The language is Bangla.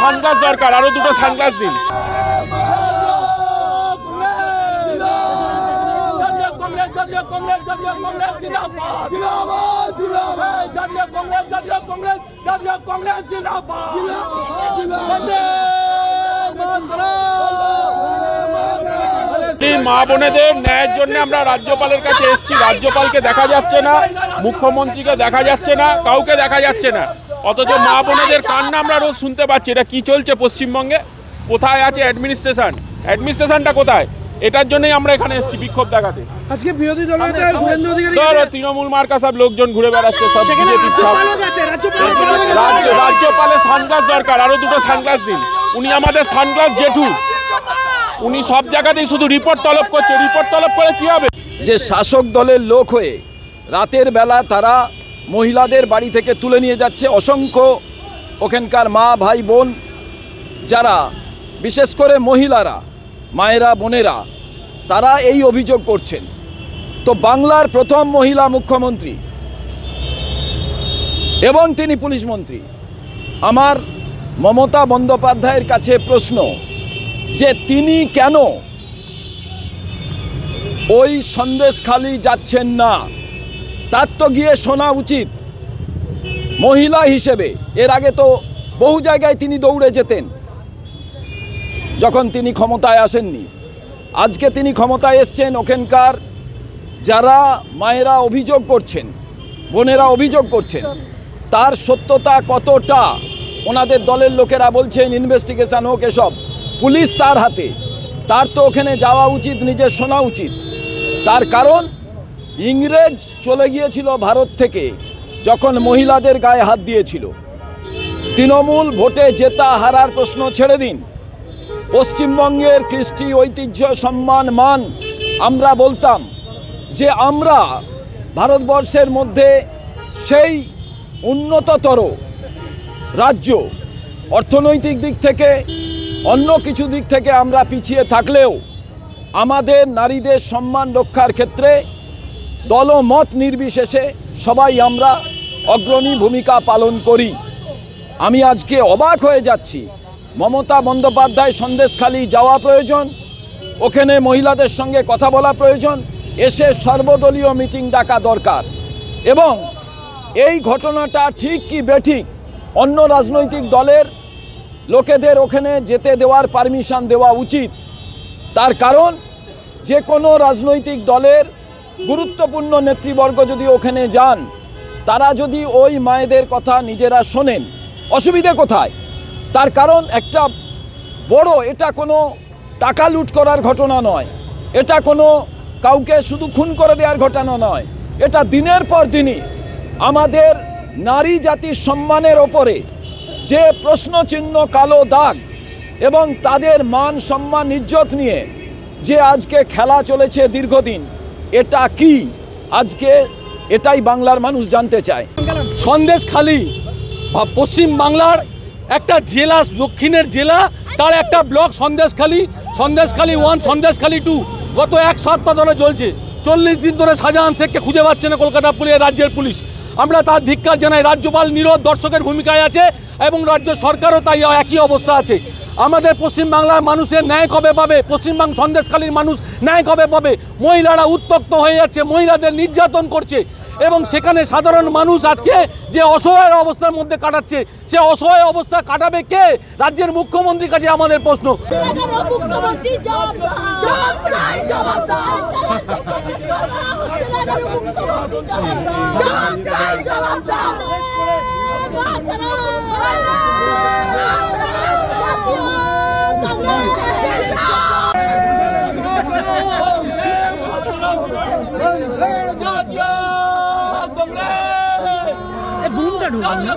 সানগ্লাস দরকার, আরো দুটো সানগ্লাস দিন। মা বোনেদের ন্যায়ের জন্য আমরা রাজ্যপালের কাছে এসেছি, রাজ্যপালকে দেখা যাচ্ছে না, মুখ্যমন্ত্রীকে দেখা যাচ্ছে না, কাউকে দেখা যাচ্ছে না, অথচ মা বোনেদের কান্না আমরা রোজ শুনতে পাচ্ছি। এটা কি চলছে পশ্চিমবঙ্গে? কোথায় আছে অ্যাডমিনিস্ট্রেশন? অ্যাডমিনিস্ট্রেশনটা কোথায়? এটার জন্যই আমরা এখানে এসেছি বিক্ষোভ দেখাতে। আজকে বিরোধী দলনেতা শুভেন্দু অধিকারী তৃণমূল মার্কা সব লোকজন ঘুরে বেড়াচ্ছে, সব বিজেপির ছাপ। রাজ্যপালের সানগ্লাস দরকার, আরো দুটো সানগ্লাস দিন। উনি আমাদের সানগ্লাস জেঠু, উনি সব জায়গাতেই শুধু রিপোর্ট তলব করছে। রিপোর্ট তলব করে কি হবে? যে শাসক দলের লোক হয়ে রাতের বেলা তারা মহিলাদের বাড়ি থেকে তুলে নিয়ে যাচ্ছে। অসংখ্য ওখানকার মা ভাই বোন যারা, বিশেষ করে মহিলারা, মায়েরা বোনেরা, তারা এই অভিযোগ করছেন। তো বাংলার প্রথম মহিলা মুখ্যমন্ত্রী এবং তিনি পুলিশ মন্ত্রী, আমার মমতা বন্দ্যোপাধ্যায়ের কাছে প্রশ্ন যে তিনি কেন ওই সন্দেশখালি যাচ্ছেন না? তার তো গিয়ে শোনা উচিত মহিলা হিসেবে। এর আগে তো বহু জায়গায় তিনি দৌড়ে যেতেন যখন তিনি ক্ষমতায় আসেননি। আজকে তিনি ক্ষমতায় এসছেন, ওখানকার যারা মায়েরা অভিযোগ করছেন, বোনেরা অভিযোগ করছেন, তার সত্যতা কতটা ওনাদের দলের লোকেরা বলছেন ইনভেস্টিগেশন হোক, এসব পুলিশ তার হাতে। তার তো ওখানে যাওয়া উচিত, নিজের শোনা উচিত। তার কারণ ইংরেজ চলে গিয়েছিল ভারত থেকে যখন মহিলাদের গায়ে হাত দিয়েছিল। তৃণমূল ভোটে জেতা হারার প্রশ্ন ছেড়ে দিন, পশ্চিমবঙ্গের কৃষ্টি ঐতিহ্য সম্মান মান আমরা বলতাম যে আমরা ভারতবর্ষের মধ্যে সেই উন্নততর রাজ্য। অর্থনৈতিক দিক থেকে, অন্য কিছু দিক থেকে আমরা পিছিয়ে থাকলেও আমাদের নারীদের সম্মান রক্ষার ক্ষেত্রে দলমত নির্বিশেষে সবাই আমরা অগ্রণী ভূমিকা পালন করি। আমি আজকে অবাক হয়ে যাচ্ছি, মমতা বন্দ্যোপাধ্যায় সন্দেশখালি যাওয়া প্রয়োজন, ওখানে মহিলাদের সঙ্গে কথা বলা প্রয়োজন, এসে সর্বদলীয় মিটিং ডাকা দরকার। এবং এই ঘটনাটা ঠিক কি বেঠিক অন্য রাজনৈতিক দলের লোকেদের ওখানে যেতে দেওয়ার পারমিশন দেওয়া উচিত। তার কারণ যে কোনো রাজনৈতিক দলের গুরুত্বপূর্ণ নেতৃবর্গ যদি ওখানে যান, তারা যদি ওই মায়েদের কথা নিজেরা শোনেন, অসুবিধে কোথায়? তার কারণ একটা বড়, এটা কোনো টাকা লুট করার ঘটনা নয়, এটা কোনো কাউকে শুধু খুন করে দেওয়ার ঘটনা নয়, এটা দিনের পর দিনই আমাদের নারী জাতির সম্মানের ওপরে যে প্রশ্নচিহ্ন, কালো দাগ, এবং তাদের মান সম্মান ইজ্জত নিয়ে যে আজকে খেলা চলেছে দীর্ঘদিন, এটা কি? আজকে এটাই বাংলার মানুষ জানতে চায়। সন্দেশখালি পশ্চিম বাংলার একটা জেলা, দক্ষিণের জেলা, তার একটা ব্লক সন্দেশখালি। সন্দেশখালি 1, সন্দেশখালি 2 গত এক সপ্তাহ ধরে চলছে। 40 দিন ধরে শাহজাহান শেখকে খুঁজে পাচ্ছে না কলকাতা পুলিশ, রাজ্যের পুলিশ। আমরা তার ধিক্কার জানাই। রাজ্যপাল নীরব দর্শকের ভূমিকায় আছে এবং রাজ্য সরকারও তাই একই অবস্থা আছে। আমাদের পশ্চিমবাংলার মানুষের ন্যায় কবে পাবে? পশ্চিমবঙ্গ সন্দেশখালীর মানুষ ন্যায় কবে পাবে? মহিলারা উত্তক্ত হয়ে যাচ্ছে, মহিলাদের নির্যাতন করছে এবং সেখানে সাধারণ মানুষ আজকে যে অসহায় অবস্থার মধ্যে কাটাচ্ছে, সে অসহায় অবস্থা কাটাবে কে? রাজ্যের মুখ্যমন্ত্রীর কাছে আমাদের প্রশ্ন। বুমটা ঢুকান না।